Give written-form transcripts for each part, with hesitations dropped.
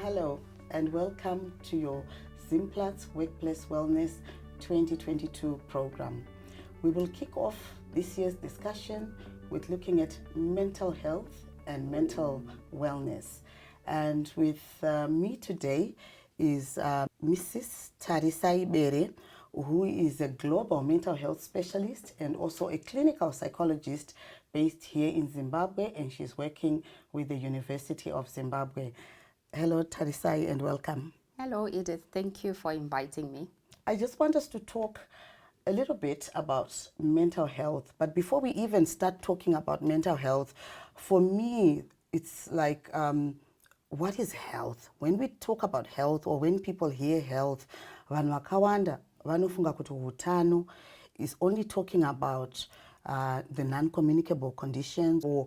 Hello and welcome to your Zimplats Workplace Wellness 2022 program. We will kick off this year's discussion with looking at mental health and mental wellness. And with me today is Mrs. Tarisai Bere, who is a global mental health specialist and also a clinical psychologist based here in Zimbabwe, and she's working with the University of Zimbabwe. Hello, Tarisai, and welcome. Hello, Edith. Thank you for inviting me. I just want us to talk a little bit about mental health. But before we even start talking about mental health, for me, it's like, what is health? When we talk about health or when people hear health, vanhu vakawanda vanofunga kuti hutano is only talking about the non-communicable conditions or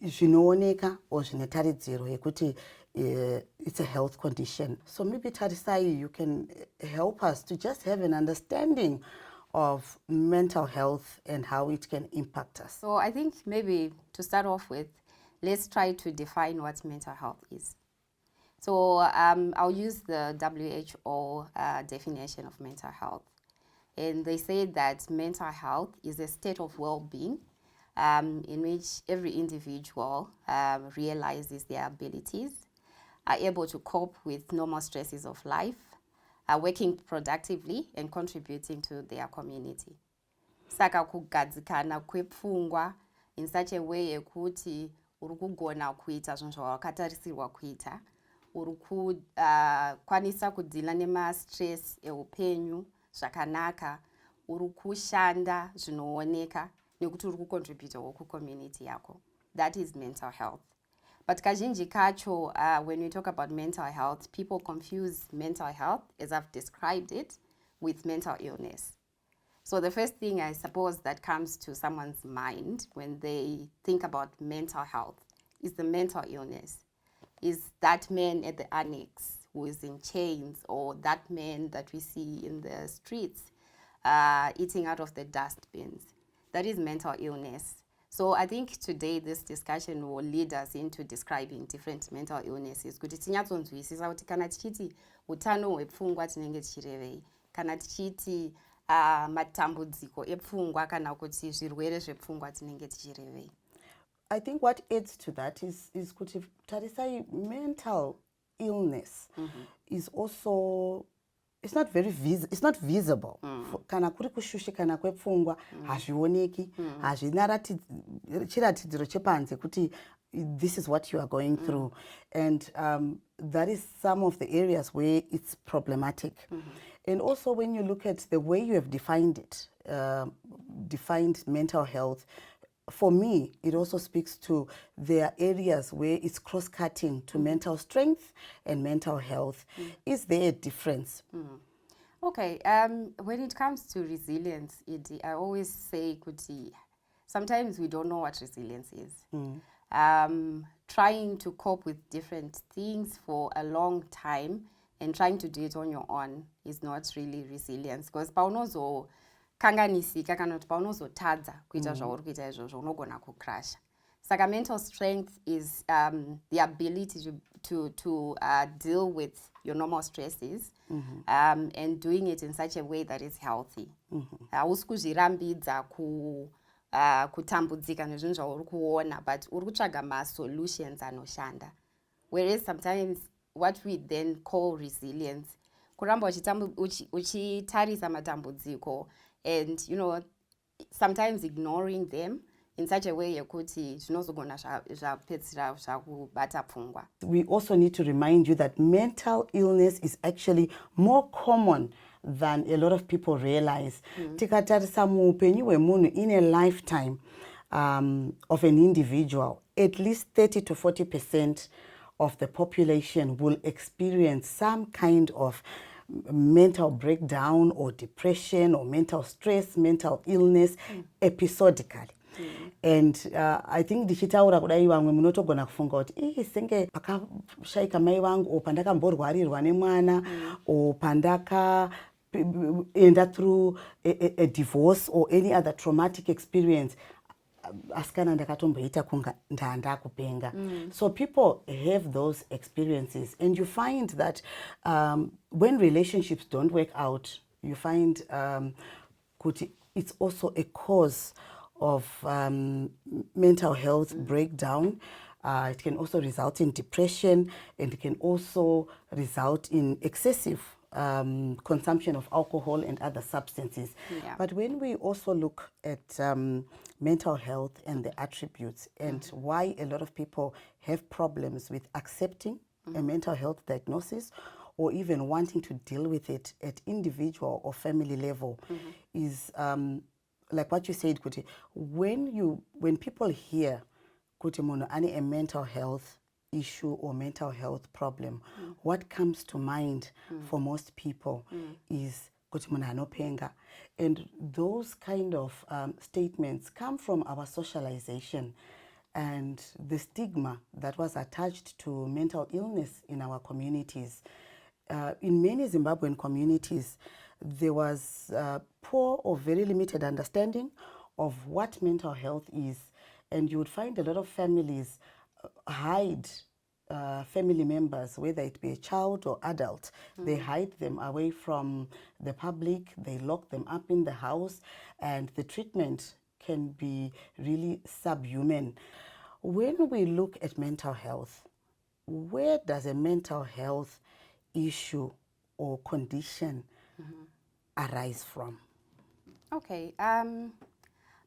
zvinooneka or zvinetaridziro yekuti it's a health condition. So maybe Tarisai, you can help us to just have an understanding of mental health and how it can impact us. So I think maybe to start off with, let's try to define what mental health is. So I'll use the WHO definition of mental health. And they say that mental health is a state of well-being in which every individual realizes their abilities, are able to cope with normal stresses of life, are working productively and contributing to their community. Saka kugadzikana kwepfungwa in such a way yekuti uri kugona kuita zvinhu zvawakatarisirwa kuita, uri kukwanisa kudhila nemastress eupenyu zvakanaka, uri kushanda zvinooneka nekuti uri kucontributewo kucommunity yako. That is mental health. But kazhinji kacho, when we talk about mental health, people confuse mental health, as I've described it, with mental illness. So the first thing I suppose that comes to someone's mind when they think about mental health is the mental illness. Is that man at the annex who is in chains, or that man that we see in the streets eating out of the dustbins. That is mental illness. So I think today this discussion will lead us into describing different mental illnesses. Kuti tinyatsonzwisisa kuti kana tichiti utano hwepfungwa tinenge tichirevei, kana tichiti matambudziko epfungwa kana kuti zvirwere zvepfungwa tinenge tichirevei. I think what adds to that is kuti Tarisai, mental illness is also, it's not visible. Kana kuri kushushikana kwepfungwa hazvioneki, hazvina chiratidziro chepanze kuti this is what you are going through, and that is some of the areas where it's problematic. And also when you look at the way you have defined mental health, for me, it also speaks to there are areas where it's cross-cutting to mental strength and mental health. Is there a difference? Okay, when it comes to resilience, I always say, kuti, sometimes we don't know what resilience is. Trying to cope with different things for a long time and trying to do it on your own is not really resilience, because paunozo kanganisika kana kuti paunozotadza kuita zvauri kuita izvozvo unogona kucrasha. Saka mental strength is the ability to deal with your normal stresses and doing it in such a way that is healthy. Hausi kuzvirambidza kutambudzika nezvinhu zvauri kuona, but uri kutsvaga ma-solutions anoshanda. Whereas sometimes what we then call resilience, kuramba uchitarisa matambudziko and, you know, sometimes ignoring them in such a way yekuti zvinozogona zvapedzisira zvakubata pfungwa. We also need to remind you that mental illness is actually more common than a lot of people realize. Tikatarisa muupenyu hwemunhu in a lifetime of an individual, at least 30 to 40% of the population will experience some kind of mental breakdown or depression or mental stress, mental illness episodically. And I think ndichitaura kudai vamwe munotogona kufunga kuti senge pakashaika mai vangu o pandakamborwarirwa nemwana o pandaka enda through a divorce or any other traumatic experience, asikana ndakatomboita kunga ndakupenga. So people have those experiences, and you find that when relationships don't work out, you find kuti it's also a cause of mental health breakdown. It can also result in depression, and it can also result in excessive consumption of alcohol and other substances. Yeah. But when we also look at mental health and the attributes and why a lot of people have problems with accepting a mental health diagnosis or even wanting to deal with it at individual or family level is like what you said, Kuti, when people hear Kuti Mono ane a mental health issue or mental health problem, what comes to mind for most people is Kuti Mono anopenga. And those kind of statements come from our socialization and the stigma that was attached to mental illness in our communities. In many Zimbabwean communities, there was poor or very limited understanding of what mental health is. And you would find a lot of families hide family members, whether it be a child or adult. They hide them away from the public, they lock them up in the house, and the treatment can be really subhuman. When we look at mental health, where does a mental health issue or condition arise from? Okay.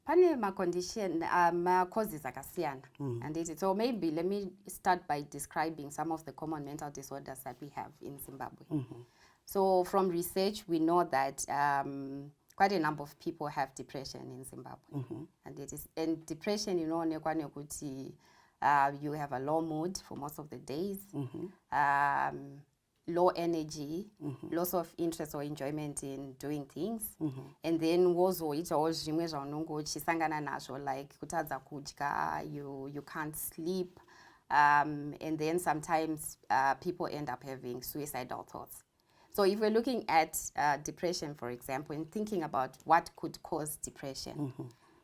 Pane ma-condition, ma-causes akasiyana. And so maybe let me start by describing some of the common mental disorders that we have in Zimbabwe. So from research, we know that quite a number of people have depression in Zimbabwe. And depression, you know, you have a low mood for most of the days, low energy, loss of interest or enjoyment in doing things, and then wozoita zvimwe zvaunenge uchisangana nazvo, like kutadza kudya, you can't sleep, and then sometimes people end up having suicidal thoughts. So if we're looking at depression, for example, and thinking about what could cause depression,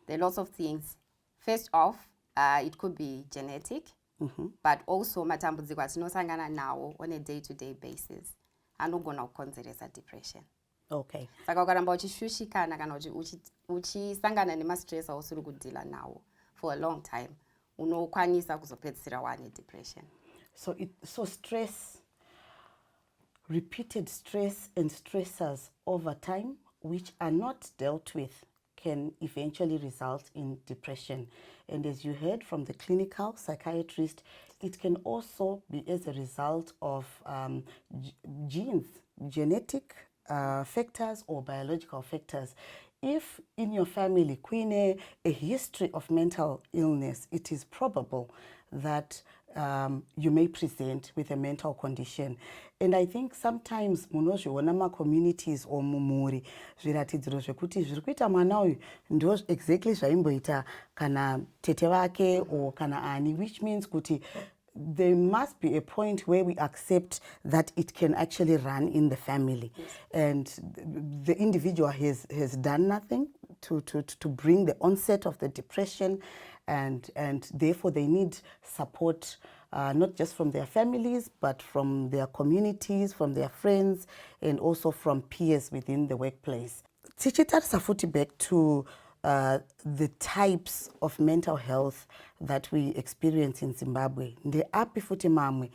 there are lots of things. First off, it could be genetic, but also matambudziko atinosangana nawo on a day-to-day basis anogona kukonzeresa depression. Okay. Saka ukaramba uchishushikana kana uchisangana nemastress ausiri kudhila nawo for a long time, unokwanisa kuzopedzisira wane depression. So stress, repeated stress and stressors over time, which are not dealt with, can eventually result in depression. And as you heard from the clinical psychiatrist, it can also be as a result of genes, genetic factors or biological factors. If in your family, Queen, a history of mental illness, it is probable that you may present with a mental condition. And I think sometimes munozviona ma-communities or mumuri zviratidziro zvekuti zviri kuita mwana uyu ndo exactly zvaimboita kana tete vake or kana ani, which means kuti there must be a point where we accept that it can actually run in the family. And the individual has done nothing to bring the onset of the depression, and therefore they need support, not just from their families, but from their communities, from their friends, and also from peers within the workplace. Tichitarisa futi back to the types of mental health that we experience in Zimbabwe. Ndeapi futi mamwe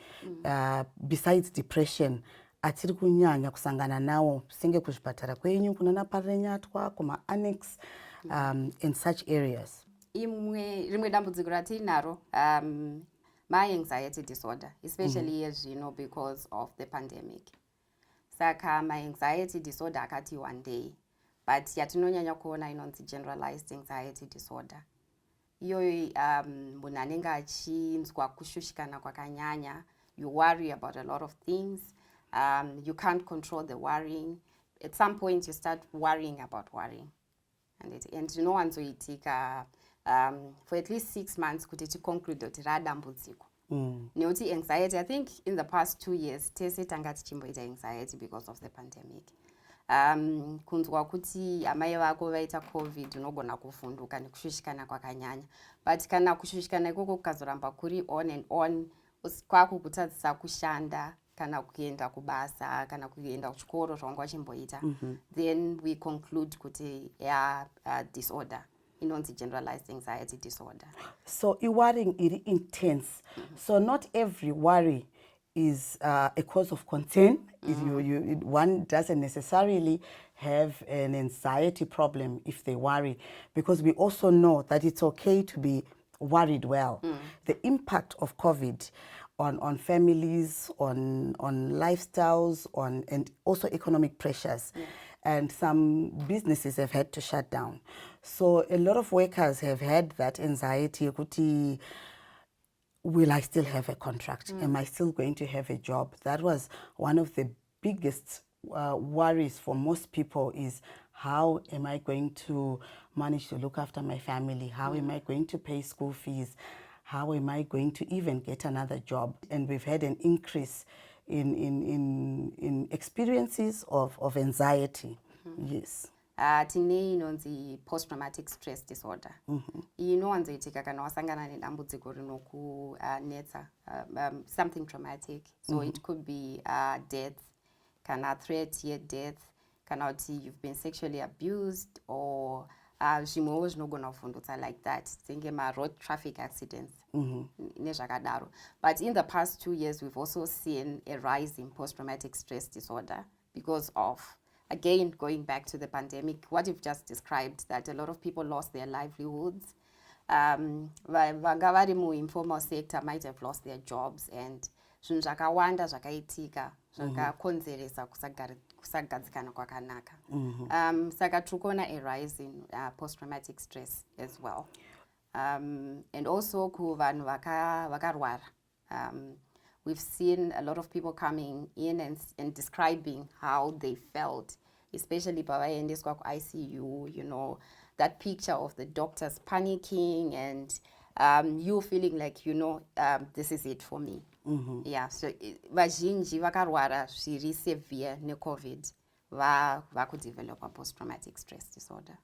besides depression atiri kunyanya kusangana nawo senge kuzvipatara kwenyu kunana parenyatwa kuma annex in such areas? Rimwe dambudziko ratinaro my anxiety disorder, especially as you know, because of the pandemic. Saka my anxiety disorder akati one day, but yatinonyanya kuona inonzi generalized anxiety disorder. Iyoyo munhu anenge achinzwa kushushikana kwakanyanya, you worry about a lot of things, you can't control the worrying. At some point you start worrying about worrying, and no one's waiting for at least 6 months kuti ticonclude kuti radambudziko. Nekuti anxiety, I think in the past 2 years tese tanga tichimboita anxiety because of the pandemic. kunzwa kuti amai vako vaita covid unogona kuvhunduka nekushushikana kwakanyanya, but kana kushushikana ikoko kukazoramba kuri on and on kwako kutadzisa kushanda kana kuenda kubasa kana kuenda kuchikoro zvawanga wachimboita, then we conclude kuti disorder inonzi generalized anxiety disorder. So i-worrying iri intense. So not every worry is a cause of concern. One doesn't necessarily have an anxiety problem if they worry, because we also know that it's okay to be worried well. The impact of COVID on families, on lifestyles, and also economic pressures. And some businesses have had to shut down. So a lot of workers have had that anxiety. Will I still have a contract? Am I still going to have a job? That was one of the biggest worries for most people, is how am I going to manage to look after my family? How am I going to pay school fees? How am I going to even get another job? And we've had an increase in experiences of anxiety. Yes. Tine inonzi post-traumatic stress disorder. Inowanzoitika kana wasangana nedambudziko rinokunetsa, something traumatic. So it could be death, kana threat ye-death, kana kuti you've been sexually abused, or zvimwewo zvinogona kuvhundutsa like that, senge ma-road traffic accidents nezvakadaro. But in the past 2 years, we've also seen a rise in post-traumatic stress disorder because of, again, going back to the pandemic, what you've just described, that a lot of people lost their livelihoods. Vanga vari mu-informal sector might have lost their jobs, and zvinhu zvakawanda zvakaitika zvakakonzeresa kusagadzikana kwakanaka. Saka turikuona a rise in post-traumatic stress as well. And also kuvanhu vakarwara. We've seen a lot of people coming in and describing how they felt, especially pavaendeswa ku-ICU, you know, that picture of the doctors panicking and you feeling like, you know, this is it for me. Yeah, so vazhinji vakarwara zviri severe ne-COVID vakudevelop a post-traumatic stress disorder.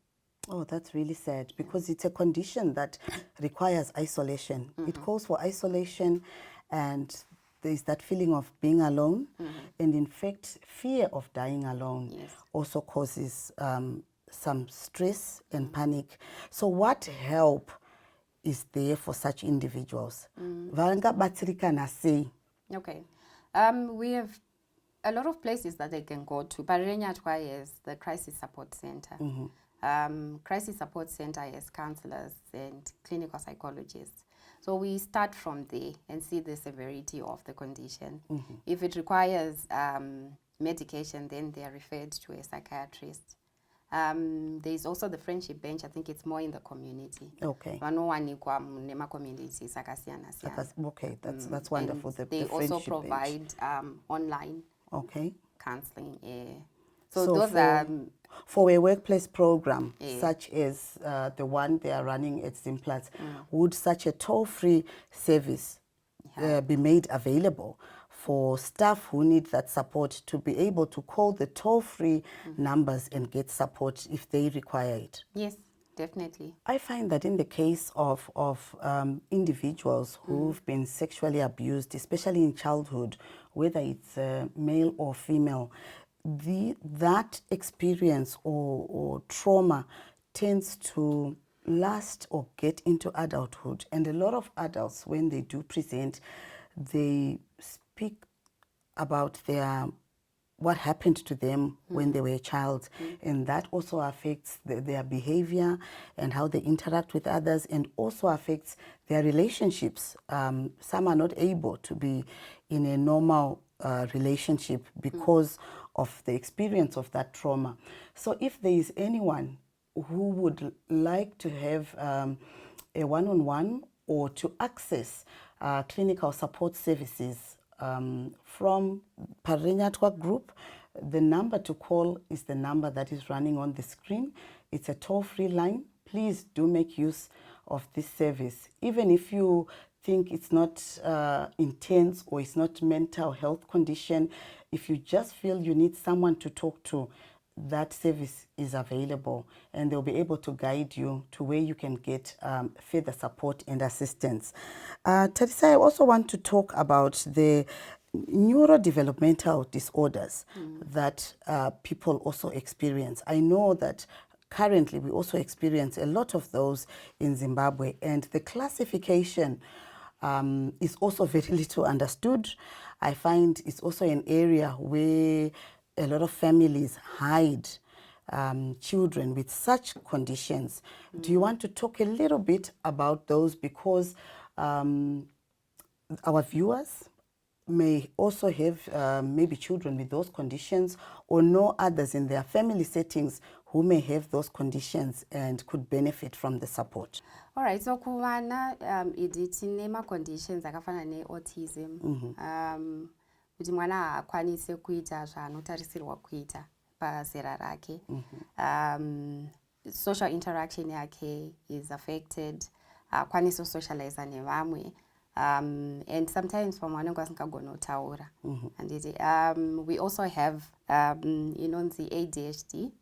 Oh, that's really sad, because it's a condition that requires isolation. It calls for isolation, and there's that feeling of being alone. And in fact, fear of dying alone also causes some stress and panic. So what help is there for such individuals? Okay. We have a lot of places that they can go to. Parenyatwa is the crisis support center. Crisis support center has counselors and clinical psychologists. So we start from there and see the severity of the condition. If it requires medication, then they are referred to a psychiatrist. There's also the friendship bench. I think it's more in the community. Okay. Okay, that's wonderful. They also provide online counseling. So those are for a workplace program such as the one they are running at Zimplats. Would such a toll-free service be made available for staff who need that support, to be able to call the toll-free numbers and get support if they require it? Yes, definitely. I find that in the case of individuals who've been sexually abused, especially in childhood, whether it's male or female, that experience or trauma tends to last or get into adulthood. And a lot of adults, when they do present, they speak about what happened to them when they were a child. And that also affects their behavior and how they interact with others, and also affects their relationships. Some are not able to be in a normal relationship because of the experience of that trauma. So if there is anyone who would like to have a one-on-one or to access clinical support services from Parenyatwa Group, the number to call is the number that is running on the screen. It's a toll-free line. Please do make use of this service. Even if you think it's not intense or it's not mental health condition, if you just feel you need someone to talk to, that service is available, and they'll be able to guide you to where you can get further support and assistance. Teresa, I also want to talk about the neurodevelopmental disorders that people also experience. I know that currently we also experience a lot of those in Zimbabwe, and the classification is also very little understood. I find it's also an area where a lot of families hide children with such conditions. Do you want to talk a little bit about those, because our viewers may also have maybe children with those conditions, or know others in their family settings who may have those conditions and could benefit from the support? All right, so kuvana idi tine ma-conditions akafana ne-autism, kuti mwana haakwanise kuita zvaanotarisirwa kuita pazera rake. Social interaction yake is affected, haakwanise kusocialize nevamwe. And sometimes pamwe vanenge vasingagona kutaura. We also have inonzi ADHD,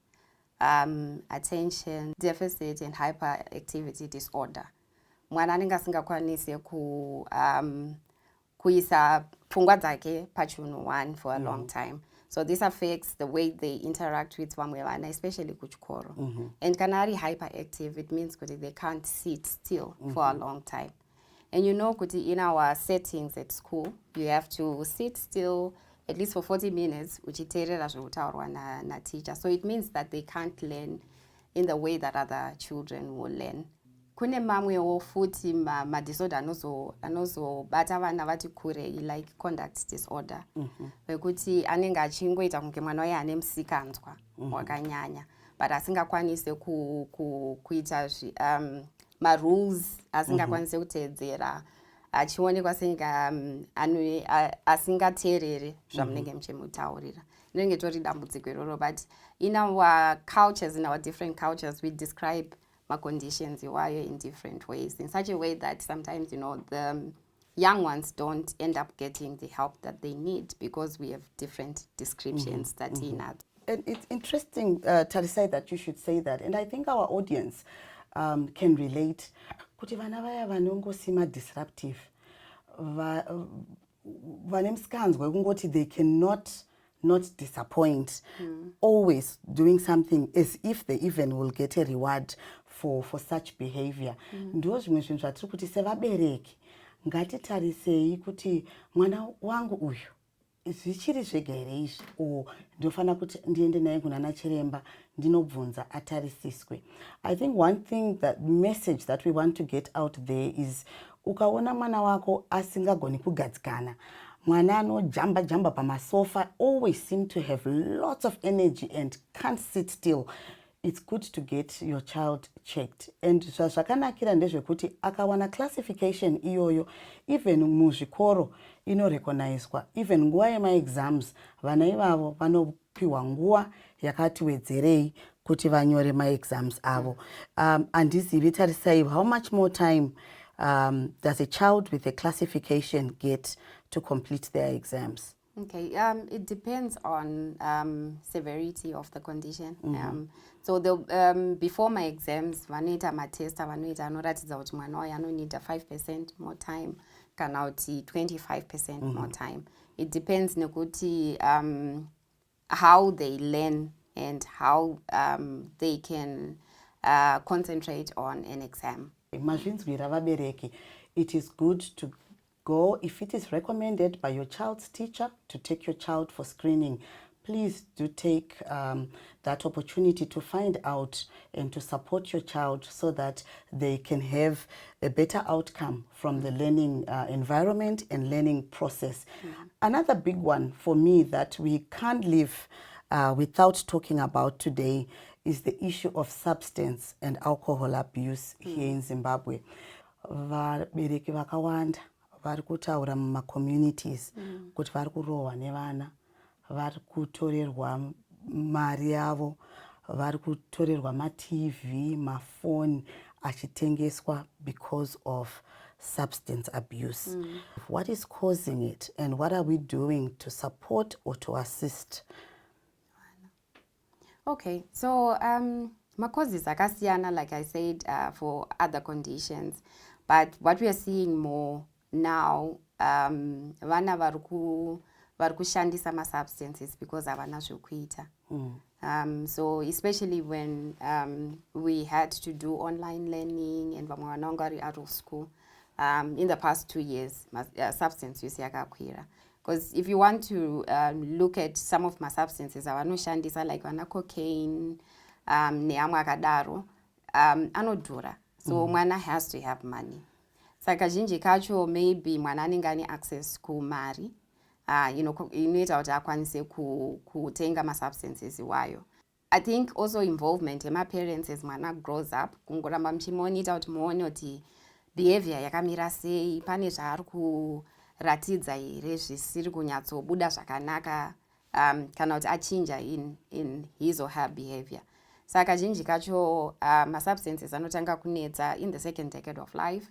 attention deficit and hyperactivity disorder. Mwana anenge asingakwanise kuisa pfungwa dzake pachinhu one for a long time. So this affects the way they interact with vamwe vana, especially kuchikoro. And kana ari hyperactive, it means kuti they can't sit still for a long time. And you know, kuti in our settings at school, you have to sit still at least for 40 minutes, uchiteerera zvekutaurwa na teacher. So it means that they can't learn in the way that other children will learn. Kune mamwewo futi madisorder anozobata vana vati kurei, like conduct disorder. Wekuti anenge achingoita kunge mwana waye ane musikanzwa wakanyanya, but asingakwanise kuita ma-rules asingakwanise kuteedzera, achionekwa senge asingateerere zvamunenge muchimutaurira. Rinenge tori dambudziko iroro, but in our cultures, in our different cultures, we describe ma-conditions iwayo in different ways, in such a way that sometimes, you know, the young ones don't end up getting the help that they need because we have different descriptions that in that. And it's interesting, Teresa, that you should say that. And I think our audience can relate. Kuti vana vaya vanongosima disruptive, vanemsikanzwa kungoti they cannot not disappoint, always doing something as if they even will get a reward for such behavior. Ndo zvimwe zvinhu zvatiri kuti sevabereki ngatitarisei kuti mwana wangu uyu zvichiri zvega here izvi, o ndofana kuti ndiende naye kunana chiremba ndinobvunza atarisiswe. I think one thing, that message that we want to get out there is, ukaona mwana wako asingagoni kugadzikana, mwana anojamba jamba pamasofa, always seem to have lots of energy and can't sit still, it's good to get your child checked. And zvakanakira ndezvekuti akawana classification iyoyo, even muzvikoro inorecognizwa, even nguva yemaexams vana ivavo vanopiwa nguva yakati wedzerei kuti vanyore maexams avo. Handizivi tarisai, how much more time does a child with a classification get to complete their exams? Okay, it depends on severity of the condition. So before my exams, vanoita matesta, vanoita anoratidza kuti mwana wayo anonida 5% more time, kana kuti 25% more time. It depends nekuti how they learn and how they can concentrate on an exam. Mazvinzwira vabereki, it is good to go, if it is recommended by your child's teacher, to take your child for screening. Please do take that opportunity to find out and to support your child so that they can have a better outcome from the learning environment and learning process. Another big one for me that we can't live without talking about today is the issue of substance and alcohol abuse here in Zimbabwe. Vabereki vakawanda vari kutaura muma-communities kuti vari kurohwa nevana, vari kutorerwa mari yavo, vari kutorerwa ma-TV, mafoni achitengeswa because of substance abuse. What is causing it, and what are we doing to support or to assist? Okay, so ma-causes akasiyana, like I said, for other conditions, but what we are seeing more now, vana vari kushandisa ma-substances because havana zvokuita. So especially when we had to do online learning and vamwe vana vanga vari out of school, in the past 2 years, substance use yakakwira. Because if you want to look at some of my substances avanoshandisa, like vana cocaine neamwe akadaro, anodhura. So mwana has to have money. Saka kazhinji kacho maybe mwana anenge ane access kumari inoita kuti akwanise kutenga ma-substances iwayo. I think also involvement yemaparents as mwana grows up, kungoramba muchimonita kuti muone kuti behavior yakamira sei, pane zvaari kuratidza here zvisiri kunyatsobuda zvakanaka, kana kuti achinja in his or her behavior. Saka kazhinji kacho ma-substances anotanga kunetsa in the second decade of life.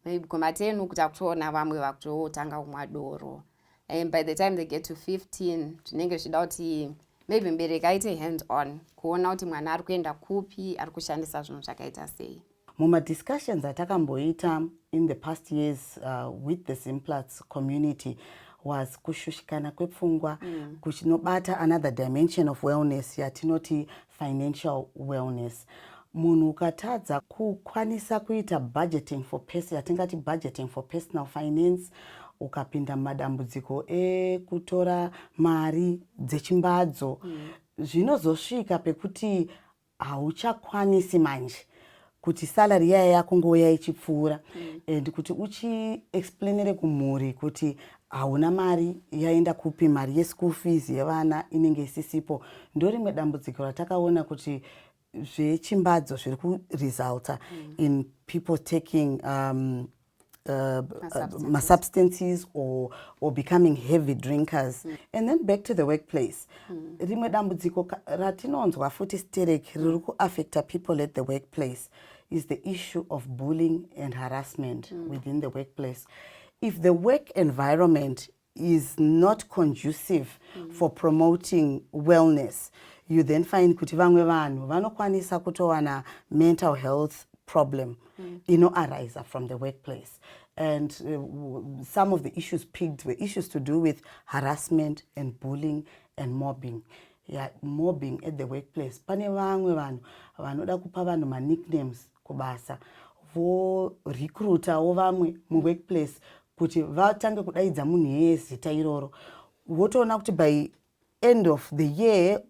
Maybe kuma10 kutakutoona vamwe vakutotanga kumwa doro. And by the time they get to 15, zvinenge zvida kuti maybe mubereki aite hand on kuona kuti mwana ari kuenda kupi, ari kushandisa zvinhu zvakaita sei. Muma-discussions atakamboita in the past years with the Zimplats community was kushushikana kwepfungwa kuchinobata another dimension of wellness yatinoti financial wellness. Munhu ukatadza kukwanisa kuita budgeting for yatingati budgeting for personal finance, ukapinda madambudziko ekutora mari dzechimbadzo, zvinozosvika pekuti hauchakwanisi manje kuti salary yaya yako ngouya ichipfuura, and kuti uchiexplainere kumhuri kuti hauna mari yaenda kupi, mari yeschool fees yevana inenge isisipo. Ndorimwe dambudziko ratakaona kuti zvechimbadzo zviri kuresulta in people taking substances or becoming heavy drinkers. And then back to the workplace. Rimwe dambudziko ratinonzwa futi sterek riri kuaffecta people at the workplace is the issue of bullying and harassment within the workplace. If the work environment is not conducive for promoting wellness, you then find kuti vamwe vanhu vanokwanisa kutowana mental health problem arise from the workplace. And some of the issues picked were issues to do with harassment and bullying and mobbing. Yeah, mobbing at the workplace. Pane vamwe vanhu vanoda kupa vanhu ma-nicknames kubasa, vo recruiter vamwe mu-workplace kuti vatange kudaidza munhu yezita iroro. Votoona kuti by end of the year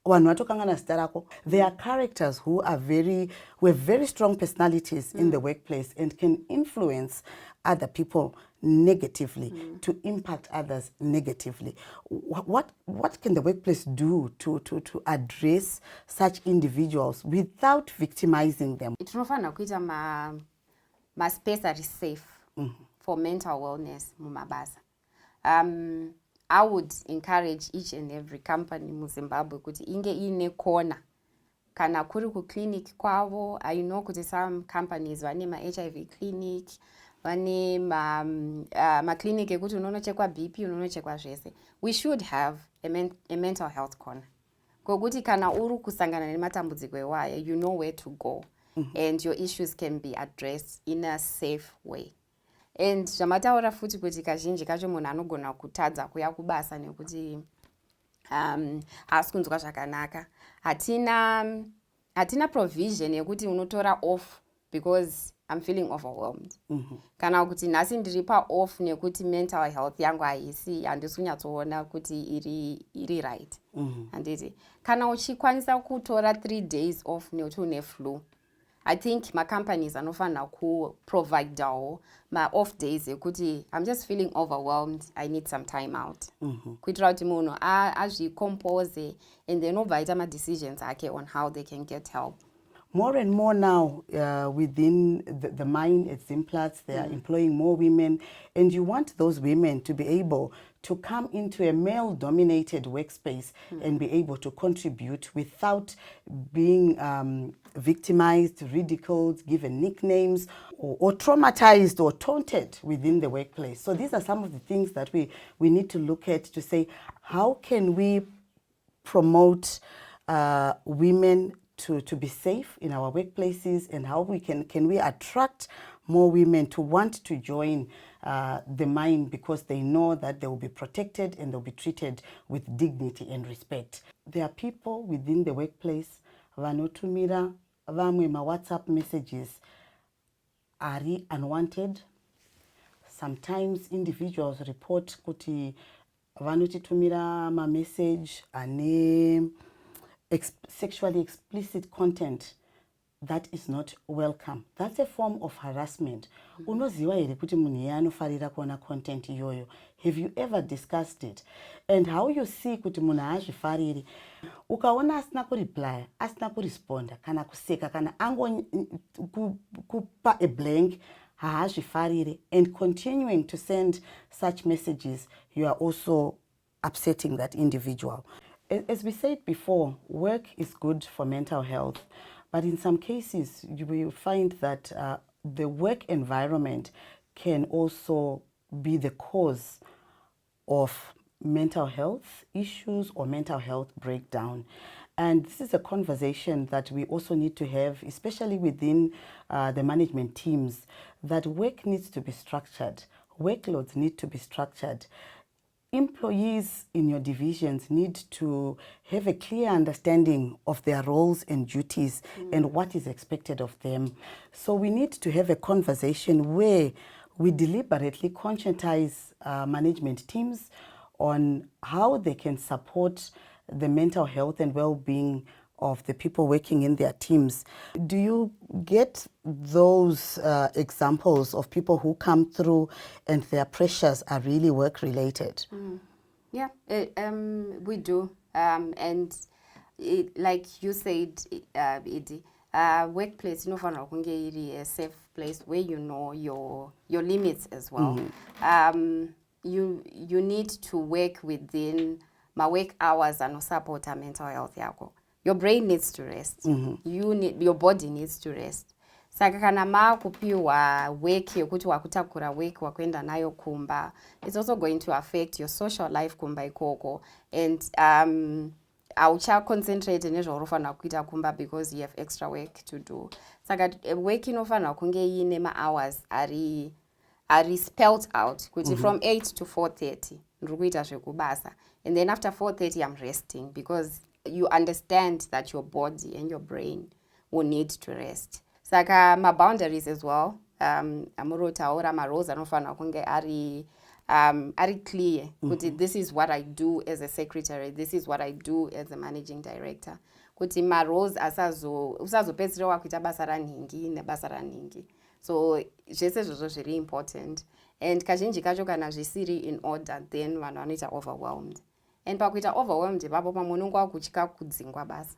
vanhu vatokangana zita rako. There are characters who are who have very strong personalities in the workplace and can influence other people negatively, to impact others negatively. What can the workplace do to address such individuals without victimizing them? Tinofanira kuita ma-space ari safe for mental wellness mumabasa. I would encourage each and every company in Zimbabwe kuti inge ine corner. Kana kuri ku clinic kwavo, I know kuti some companies vane ma-HIV clinic, vane ma-clinic ekuti unonochekwa BP, unonochekwa zvese. We should have a mental health corner. Kokuti kana uri kusangana nematambudziko iwaya, you know where to go. And your issues can be addressed in a safe way. And zvamataura futi kuti kazhinji kacho munhu anogona kutadza kuya kubasa nekuti haasi kunzwa zvakanaka. Hatina provision yekuti unotora off because I'm feeling overwhelmed. Kana kuti nhasi ndiri pa off nekuti mental health yangu haisi, handisi kunyatsoona kuti iri right. Handiti. Kana uchikwanisa kutora 3 days off nekuti une flu, I think my companies anofanira ku-provide ma-off days ekuti I'm just feeling overwhelmed, I need some time out. Kuitira kuti munhu azvicompose and then obva aita ma-decisions ake on how they can get help. More and more now within the mine at Zimplats, they are employing more women, and you want those women to be able to come into a male-dominated workspace and be able to contribute without being victimized, ridiculed, given nicknames, or traumatized or taunted within the workplace. So these are some of the things that we need to look at to say, how can we promote women to be safe in our workplaces, and how we can we attract more women to want to join the mine, because they know that they will be protected and they'll be treated with dignity and respect. There are people within the workplace vanotumira vamwe WhatsApp messages are unwanted. Sometimes individuals report kuti vanotitumira message ane sexually explicit content that is not welcome. That's a form of harassment. Unoziva here kuti munhu iye anofarira kuona content iyoyo. Have you ever discussed it? And how you see kuti munhu haazvifariri. Ukaona asina kureply, asina kuresponda, kana kuseka, kana kupa a blank, haazvifariri, and continuing to send such messages, you are also upsetting that individual. As we said before, work is good for mental health, but in some cases you will find that the work environment can also be the cause of mental health issues or mental health breakdown. And this is a conversation that we also need to have, especially within the management teams, that work needs to be structured, workloads need to be structured. Employees in your divisions need to have a clear understanding of their roles and duties and what is expected of them. So we need to have a conversation where we deliberately conscientize management teams on how they can support the mental health and well-being of the people working in their teams. Do you get those examples of people who come through and their pressures are really work-related? Yeah, we do. And like you said, Edie, workplace inofanira kunge iri a safe place where you know your limits as well. You need to work within my work hours and support mental health yako. Your brain needs to rest. Your body needs to rest. Saka kana maakupiwa work yokuti wakutakura work wakwenda nayo kumba, it's also going to affect your social life kumba ikoko, and aucha concentrate nezvaurofana kuita kumba because you have extra work to do. Saka work inofana kunge ine ma hours ari spelled out kuti from 8 to 4:30 ndiri kuita zvekubasa, and then after 4:30 I'm resting, because you understand that your body and your brain will need to rest. Saka my boundaries as well, amorotaura ma roles anofana kunge ari clear kuti this is what I do as a secretary, this is what I do as a managing director, kuti ma roles usazopedzera wakuita basa ranhingi nebasa ranhingi. So zvese zvozvo zviri important, and kazhinji kacho kana zvisiri in order, then vanhu vanoita overwhelmed, and pakuita overwhelmed ipapo pamwe unonge wakutya kudzingwa basa,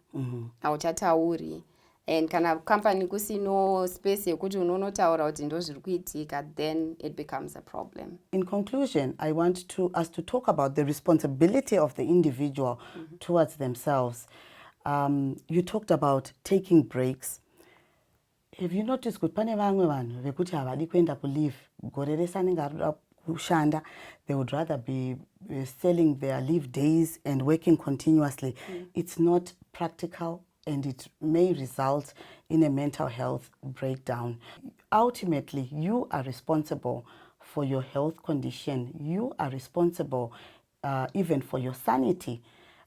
hauchatauri, and kana company kusino space yekuti unonotaura kuti ndo zviri kuitika, then it becomes a problem. In conclusion, I want us to talk about the responsibility of the individual towards themselves. You talked about taking breaks. Have you noticed kuti pane vamwe vanhu vekuti havadi kuenda kuleave gore rese anenge arikuda kushanda, they would rather be selling their leave days and working continuously. It's not practical, and it may result in a mental health breakdown. Ultimately, you are responsible for your health condition. You are responsible even for your sanity.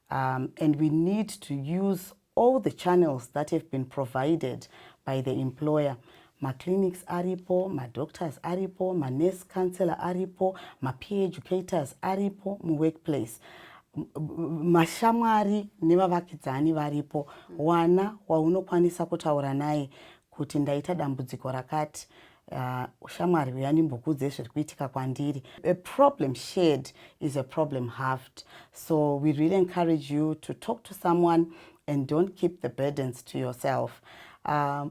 And we need to use all the channels that have been provided by the employer. Ma clinics aripo, ma doctors aripo, ma nurse counselor aripo, ma peer educators aripo mu workplace. Mashamwari nevavakidzani varipo, wana waunokwanisa kutaura naye kuti ndaita dambudziko rakati, shamwari uyani mbokudze zviri kuitika kwandiri. A problem shared is a problem halved. So we really encourage you to talk to someone and don't keep the burdens to yourself.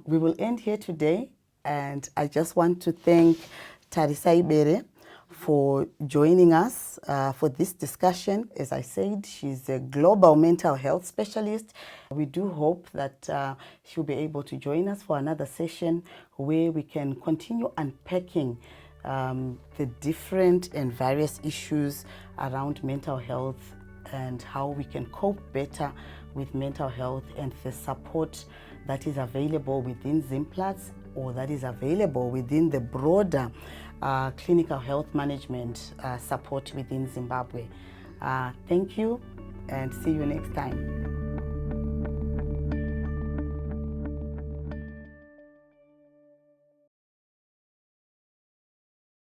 We will end here today, and I just want to thank Tarisa Ibere for joining us for this discussion. As I said, she's a global mental health specialist. We do hope that she'll be able to join us for another session where we can continue unpacking the different and various issues around mental health and how we can cope better with mental health and the support that is available within Zimplats or that is available within the broader clinical health management support within Zimbabwe. Thank you and see you next time.